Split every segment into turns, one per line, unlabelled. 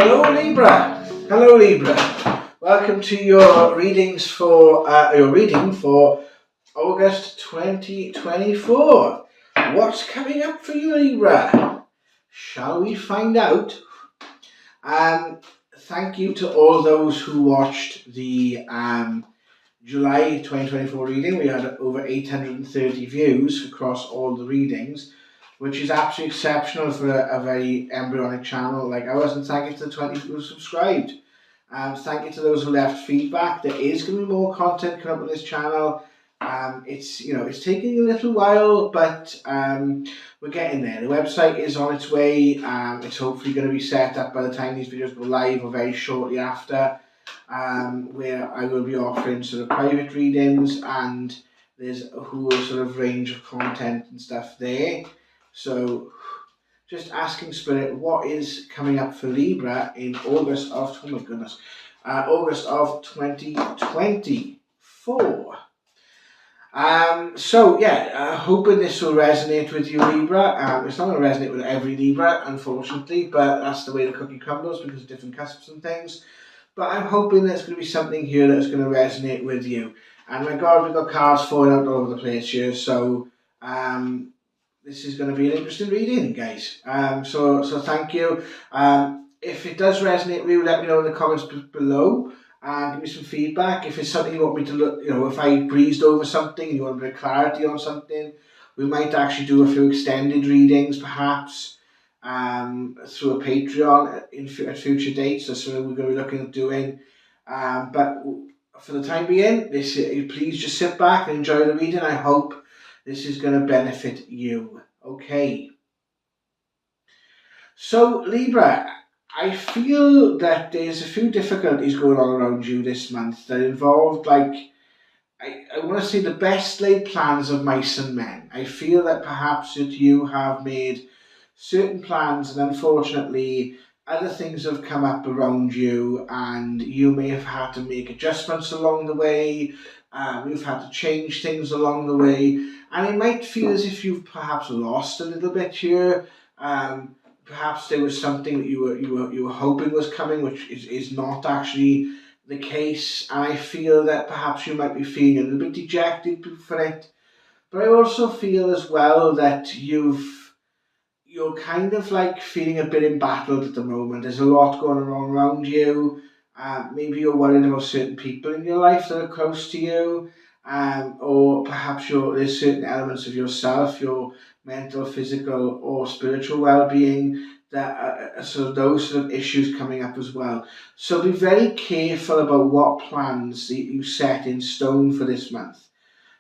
Hello Libra. Hello Libra. Welcome to your readings for your reading for August 2024. What's coming up for you, Libra? Shall we find out? Thank you to all those who watched the July 2024 reading. We had over 830 views across all the readings, which is absolutely exceptional for a very embryonic channel like ours. And thank you to the 20 who subscribed. Thank you to those who left feedback. There is going to be more content coming up on this channel. It's taking a little while, but we're getting there. The website is on its way. It's hopefully going to be set up by the time these videos go live or very shortly after, where I will be offering sort of private readings, and there's a whole sort of range of content and stuff there. So just asking Spirit, what is coming up for Libra in August of, August of 2024. Hoping this will resonate with you, Libra. It's not going to resonate with every Libra, unfortunately, but that's the way the cookie crumbles because of different cusps and things. But I'm hoping there's going to be something here that's going to resonate with you. And my God, we've got cards falling out all over the place here, so this is going to be an interesting reading, guys. So thank you. If it does resonate with you, let me know in the comments below. Give me some feedback. If it's something you want me to look, if I breezed over something and you want a bit of clarity on something, we might actually do a few extended readings, perhaps, through a Patreon at future dates. That's something we're going to be looking at doing. But for the time being, please just sit back and enjoy the reading. I hope this is going to benefit you. Okay. So, Libra, I feel that there's a few difficulties going on around you this month that involved, I want to say, the best laid plans of mice and men. I feel that perhaps that you have made certain plans and unfortunately other things have come up around you and you may have had to make adjustments along the way. You've had to change things along the way, and it might feel as if you've perhaps lost a little bit here. Perhaps there was something that you were hoping was coming, which is not actually the case. And I feel that perhaps you might be feeling a little bit dejected for it. But I also feel as well that you're kind of feeling a bit embattled at the moment. There's a lot going on around you. Maybe you're worried about certain people in your life that are close to you, or perhaps there's certain elements of yourself, your mental, physical, or spiritual well-being, that those sort of issues coming up as well. So be very careful about what plans that you set in stone for this month.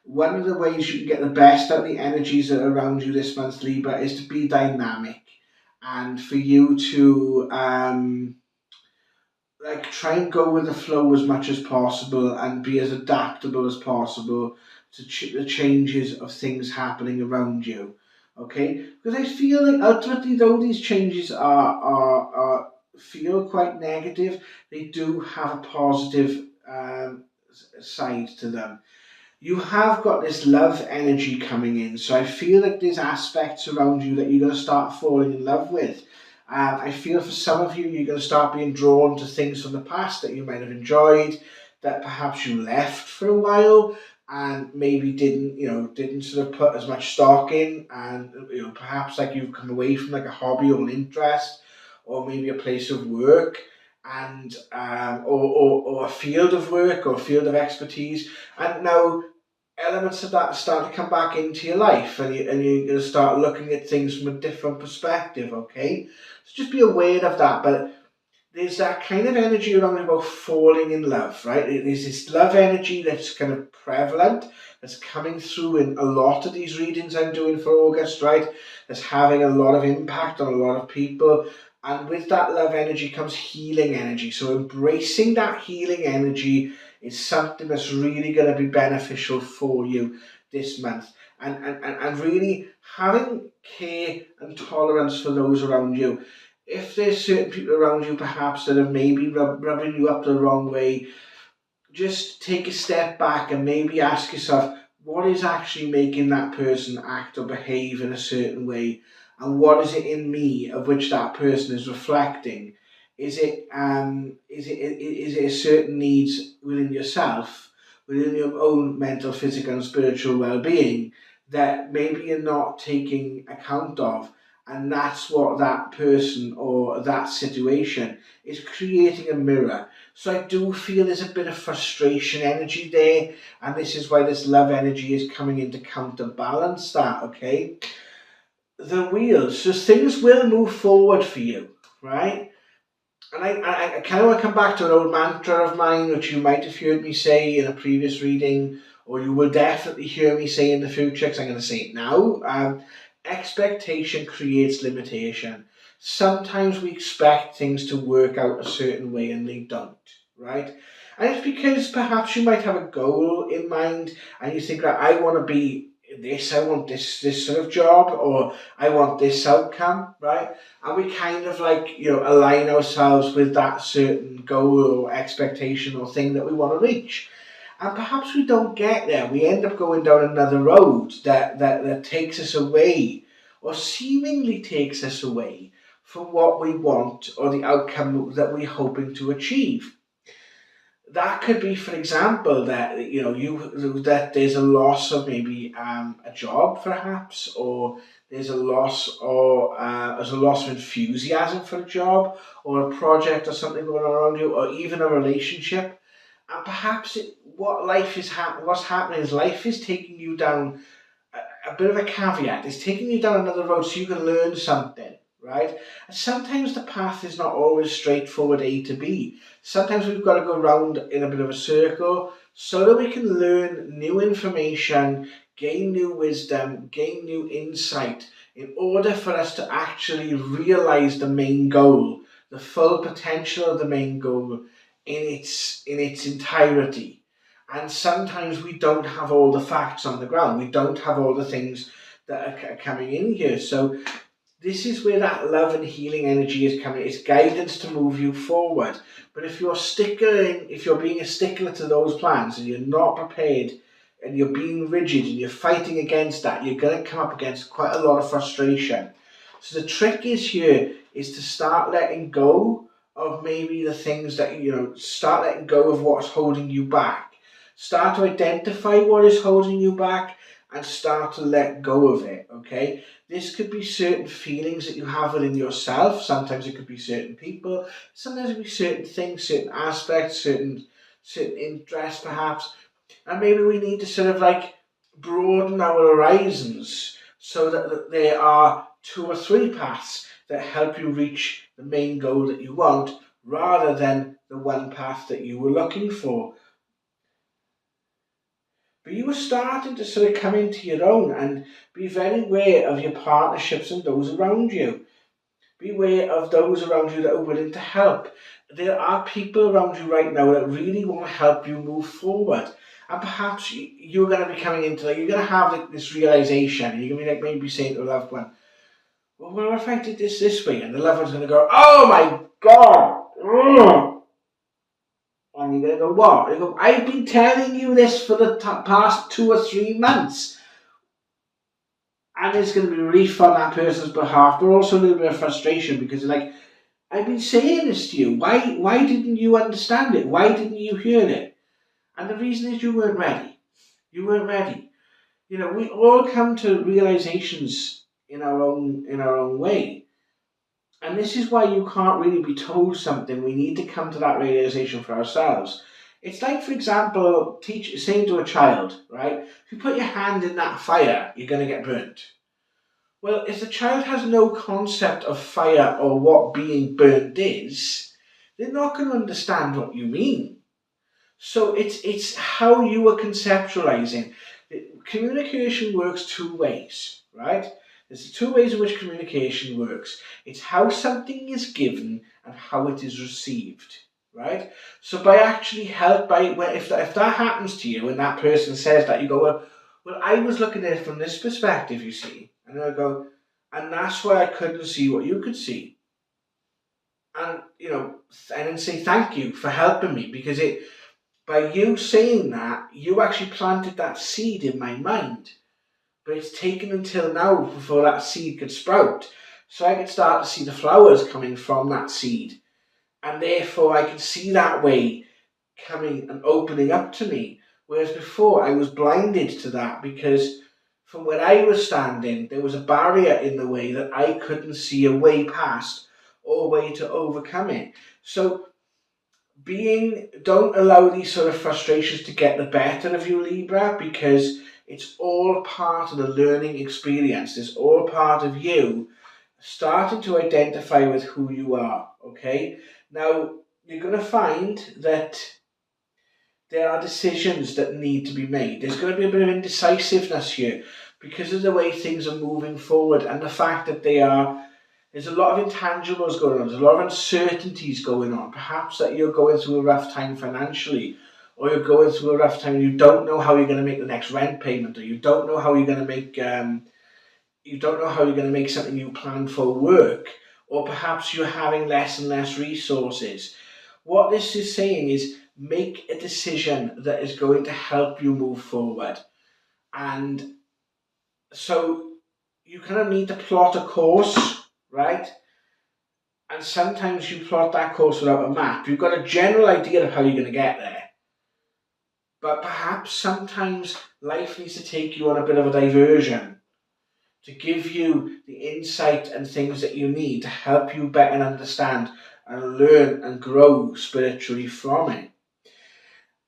One of the ways you can get the best out of the energies that are around you this month, Libra, is to be dynamic, and for you to try and go with the flow as much as possible and be as adaptable as possible to the changes of things happening around you. Okay, because I feel like ultimately, though these changes are feel quite negative, they do have a positive side to them. You have got this love energy coming in, so I feel like there's aspects around you that you're going to start falling in love with. I feel for some of you, you're going to start being drawn to things from the past that you might have enjoyed, that perhaps you left for a while and maybe didn't sort of put as much stock in, and perhaps you've come away from a hobby or an interest, or maybe a place of work, and or a field of work or a field of expertise, and now elements of that start to come back into your life, and you're going to start looking at things from a different perspective. Okay, so just be aware of that. But there's that kind of energy around about falling in love, right? There's this love energy that's kind of prevalent, that's coming through in a lot of these readings I'm doing for August, right? That's having a lot of impact on a lot of people. And with that love energy comes healing energy. So embracing that healing energy is something that's really going to be beneficial for you this month. And really having care and tolerance for those around you. If there's certain people around you perhaps that are maybe rubbing you up the wrong way, just take a step back and maybe ask yourself, what is actually making that person act or behave in a certain way? And what is it in me of which that person is reflecting Is it a certain needs within yourself, within your own mental, physical, and spiritual well-being that maybe you're not taking account of, and that's what that person or that situation is creating a mirror. So I do feel there's a bit of frustration energy there, and this is why this love energy is coming in to counterbalance that. Okay, the wheels, so things will move forward for you, right? And I kind of want to come back to an old mantra of mine, which you might have heard me say in a previous reading, or you will definitely hear me say in the future, because I'm going to say it now. Expectation creates limitation. Sometimes we expect things to work out a certain way and they don't, right? And it's because perhaps you might have a goal in mind and you think that I want to be this, I want this sort of job, or I want this outcome, right? And we kind of like, align ourselves with that certain goal or expectation or thing that we want to reach. And perhaps we don't get there. We end up going down another road that takes us away, or seemingly takes us away from what we want or the outcome that we're hoping to achieve. That could be, for example, that that there's a loss of maybe a job, perhaps, or there's a loss of enthusiasm for a job or a project or something going on around you, or even a relationship. And perhaps what's happening is life is taking you down a bit of a caveat. It's taking you down another road so you can learn something, right? And sometimes the path is not always straightforward A to B. Sometimes we've got to go round in a bit of a circle so that we can learn new information, gain new wisdom, gain new insight in order for us to actually realize the main goal, the full potential of the main goal in its entirety. And sometimes we don't have all the facts on the ground. We don't have all the things that are coming in here. So this is where that love and healing energy is coming. It's guidance to move you forward. But if you're being a stickler to those plans and you're not prepared and you're being rigid and you're fighting against that, you're going to come up against quite a lot of frustration. So the trick is to start letting go of maybe the things that, start letting go of what's holding you back. Start to identify what is holding you back and start to let go of it, okay? This could be certain feelings that you have within yourself. Sometimes it could be certain people. Sometimes it could be certain things, certain aspects, certain interests perhaps. And maybe we need to sort of like broaden our horizons so that there are 2 or 3 paths that help you reach the main goal that you want, rather than the one path that you were looking for. But you were starting to sort of come into your own and be very aware of your partnerships and those around you. Be aware of those around you that are willing to help. There are people around you right now that really want to help you move forward. And perhaps you're going to be coming into you're going to have this realization, and you're going to be like maybe saying to a loved one, well, what if I did this way? And the loved one's going to go, oh my God! Ugh. And you're going to go, what? And you go, I've been telling you this for the past 2 or 3 months. And it's going to be relief on that person's behalf, but also a little bit of frustration because like, I've been saying this to you. Why didn't you understand it? Why didn't you hear it? And the reason is you weren't ready. You weren't ready. We all come to realizations in our own way. And this is why you can't really be told something. We need to come to that realization for ourselves. It's like, for example, saying to a child, right? If you put your hand in that fire, you're going to get burnt. Well, if the child has no concept of fire or what being burnt is, they're not going to understand what you mean. So it's how you are conceptualizing. Communication works 2 ways, right? There's 2 ways in which communication works. It's how something is given and how it is received, right? So if that happens to you and that person says that, you go, well, I was looking at it from this perspective, you see. And I go, and that's why I couldn't see what you could see. And, and then say thank you for helping me, because by you saying that, you actually planted that seed in my mind. But it's taken until now before that seed could sprout. So I could start to see the flowers coming from that seed. And therefore I can see that way coming and opening up to me. Whereas before I was blinded to that because from where I was standing, there was a barrier in the way that I couldn't see a way past or a way to overcome it. So don't allow these sort of frustrations to get the better of you, Libra, because it's all part of the learning experience. It's all part of you starting to identify with who you are, okay? Now, you're going to find that there are decisions that need to be made. There's going to be a bit of indecisiveness here because of the way things are moving forward and the fact that there's a lot of intangibles going on, there's a lot of uncertainties going on. Perhaps that you're going through a rough time financially, or you're going through a rough time and you don't know how you're going to make the next rent payment, or you don't know how you're going to make something you planned for work, or perhaps you're having less and less resources. What this is saying is make a decision that is going to help you move forward. And so you kind of need to plot a course, right? And sometimes you plot that course without a map. You've got a general idea of how you're going to get there. But perhaps sometimes life needs to take you on a bit of a diversion to give you the insight and things that you need to help you better understand and learn and grow spiritually from it.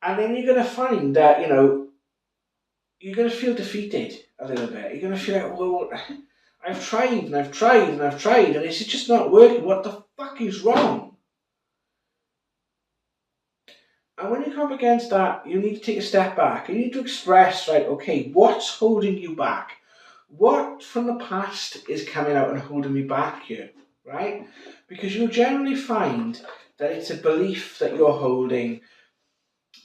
And then you're going to find that, you're going to feel defeated a little bit. You're going to feel like, well, I've tried and I've tried and I've tried and it's just not working. What the fuck is wrong? And when you come up against that, you need to take a step back. You need to express, right, okay, what's holding you back? What from the past is coming out and holding me back here, right? Because you'll generally find that it's a belief that you're holding.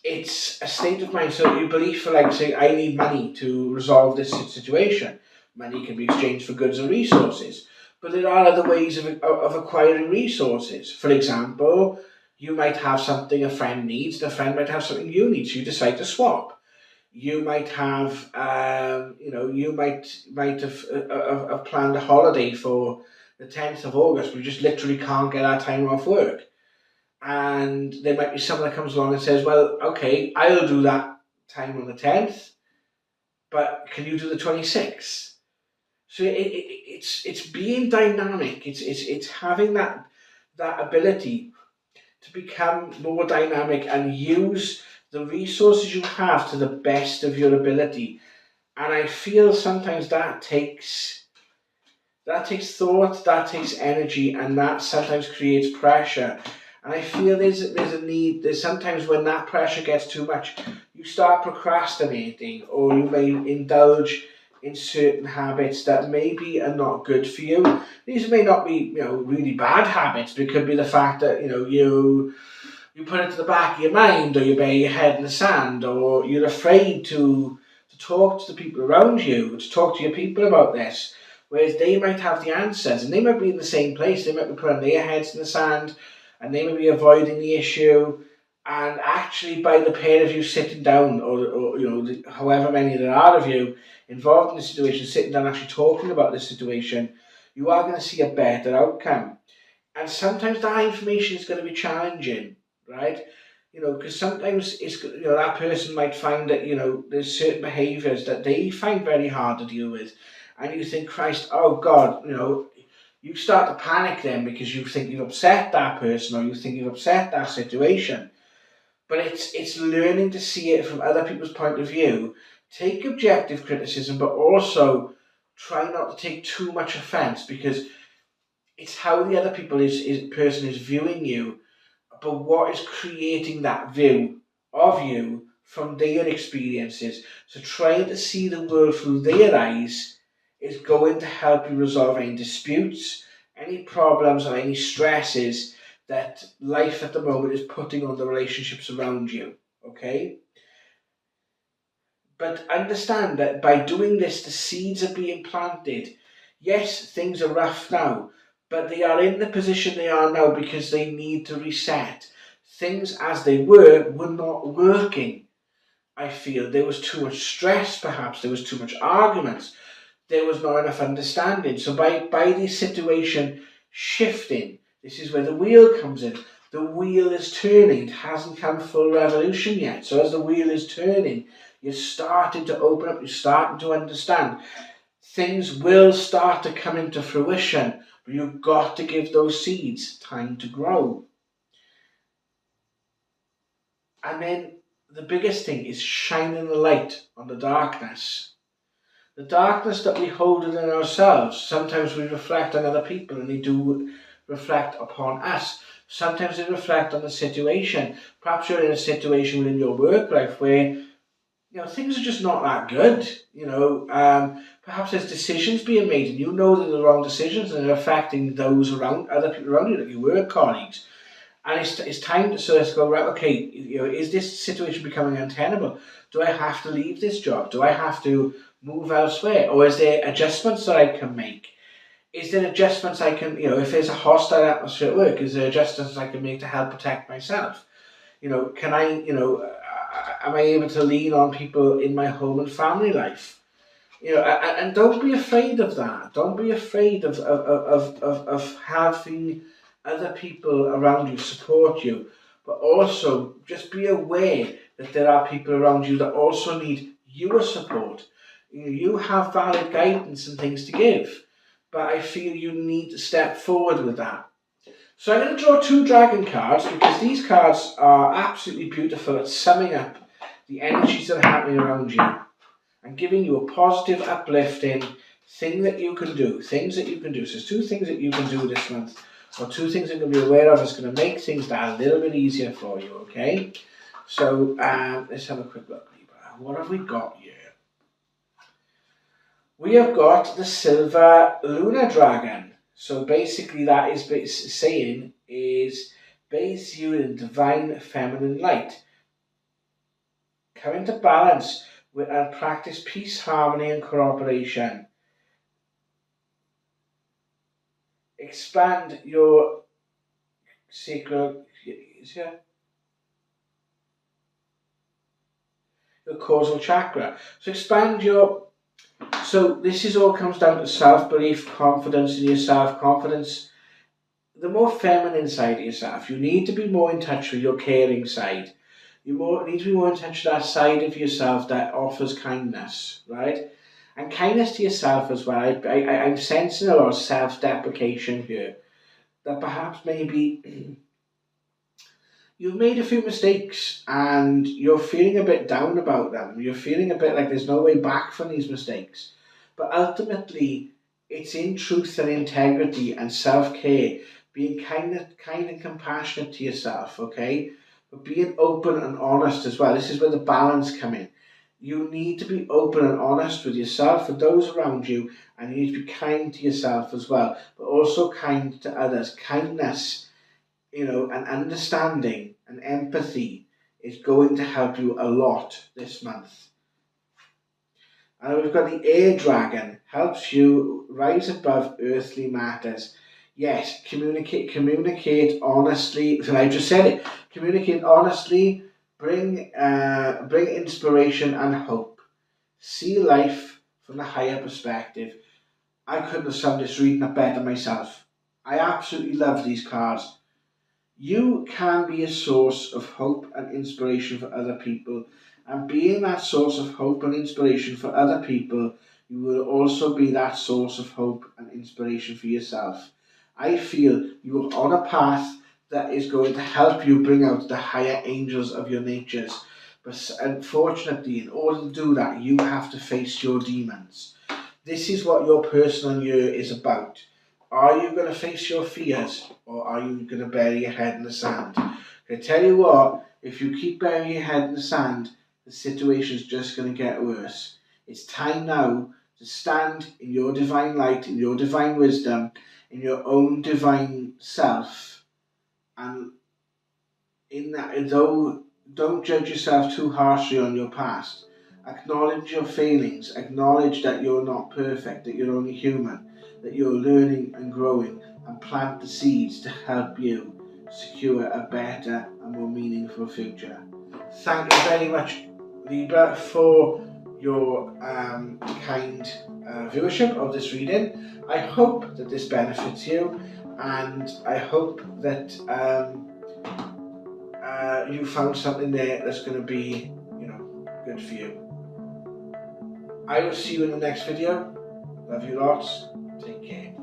It's a state of mind. So you believe for, like, say, I need money to resolve this situation. Money can be exchanged for goods and resources. But there are other ways of acquiring resources. For example, you might have something a friend needs, the friend might have something you need, so you decide to swap. You might have, you might have planned a holiday for the 10th of August, but you just literally can't get that time off work. And there might be someone that comes along and says, well, okay, I'll do that time on the 10th, but can you do the 26th? So it's being dynamic. It's having that ability to become more dynamic and use the resources you have to the best of your ability. And I feel sometimes that takes thought, that takes energy, and that sometimes creates pressure. And I feel there's a need. There's sometimes when that pressure gets too much, you start procrastinating, or you may indulge in certain habits that maybe are not good for you. These may not be, really bad habits, but it could be the fact that, you put it to the back of your mind, or you bury your head in the sand, or you're afraid to talk to the people around you, to talk to your people about this, whereas they might have the answers, and they might be in the same place. They might be putting their heads in the sand, and they might be avoiding the issue. And actually, by the pair of you sitting down, or however many there are of you involved in the situation, sitting down actually talking about the situation, you are going to see a better outcome. And sometimes that information is going to be challenging, right? Because sometimes it's, that person might find that, there's certain behaviours that they find very hard to deal with. And you think, Christ, oh God, you start to panic then because you think you've upset that person, or you think you've upset that situation. But it's learning to see it from other people's point of view, take objective criticism, but also try not to take too much offence, because it's how the other person is viewing you, but what is creating that view of you from their experiences. So trying to see the world through their eyes is going to help you resolve any disputes, any problems, or any stresses that life at the moment is putting on the relationships around you, okay? But understand that by doing this, the seeds are being planted. Yes, things are rough now, but they are in the position they are now because they need to reset. Things as they were not working. I feel there was too much stress, perhaps there was too much arguments, there was not enough understanding. So by the situation shifting, this is where the wheel comes in. The wheel is turning. It hasn't come full revolution yet. So as the wheel is turning, you're starting to open up, you're starting to understand. Things will start to come into fruition, but you've got to give those seeds time to grow. And then the biggest thing is shining the light on the darkness. The darkness that we hold within ourselves, sometimes we reflect on other people and they do reflect upon us. Sometimes they reflect on the situation. Perhaps you're in a situation within your work life where things are just not that good. Perhaps there's decisions being made and you know that they're the wrong decisions and they're affecting those around, other people around you, like your work colleagues. And it's time to sort of go, right, okay, is this situation becoming untenable? Do I have to leave this job? Do I have to move elsewhere? Or is there adjustments that I can make? Is there adjustments I can, if there's a hostile atmosphere at work, is there adjustments I can make to help protect myself? Can I, am I able to lean on people in my home and family life? And don't be afraid of that. Don't be afraid of having other people around you support you, but also just be aware that there are people around you that also need your support. You have valid guidance and things to give, but I feel you need to step forward with that. So I'm going to draw 2 dragon cards because these cards are absolutely beautiful at summing up the energies that are happening around you and giving you a positive, uplifting thing that you can do, things that you can do. So there's 2 things that you can do this month, or 2 things that you're going to be aware of. It's going to make things that a little bit easier for you, okay? So let's have a quick look, Libra. What have we got here? We have got the silver lunar dragon. So basically that is saying is bathe you in divine feminine light. Come into balance and practice peace, harmony and cooperation. Expand your sacral, your causal chakra. So this all comes down to self-belief, confidence in yourself, confidence, the more feminine side of yourself. You need to be more in touch with your caring side. You need to be more in touch with that side of yourself that offers kindness, right? And kindness to yourself as well. I'm sensing a lot of self-deprecation here. That perhaps maybe you've made a few mistakes and you're feeling a bit down about them. You're feeling a bit like there's no way back from these mistakes. But ultimately, it's in truth and integrity and self-care, being kind and compassionate to yourself, okay? But being open and honest as well. This is where the balance comes in. You need to be open and honest with yourself and those around you, and you need to be kind to yourself as well, but also kind to others. Kindness, and understanding and empathy is going to help you a lot this month. And we've got the air dragon, helps you rise above earthly matters. Yes, communicate honestly. So I just said it. Communicate honestly. Bring inspiration and hope. See life from a higher perspective. I couldn't have summed this reading up better myself. I absolutely love these cards. You can be a source of hope and inspiration for other people, and being that source of hope and inspiration for other people, you will also be that source of hope and inspiration for yourself. I feel you are on a path that is going to help you bring out the higher angels of your natures. But unfortunately, in order to do that, you have to face your demons. This is what your personal year is about. Are you going to face your fears, or are you going to bury your head in the sand? I tell you what, if you keep burying your head in the sand, the situation's just going to get worse. It's time now to stand in your divine light, in your divine wisdom, in your own divine self, and in that, though, don't judge yourself too harshly on your past. Acknowledge your failings. Acknowledge that you're not perfect, that you're only human, that you're learning and growing, and plant the seeds to help you secure a better and more meaningful future. Thank you very much, Libra, for your kind viewership of this reading. I hope that this benefits you, and I hope that you found something there that's going to be, good for you. I will see you in the next video. Love you lots. Take care.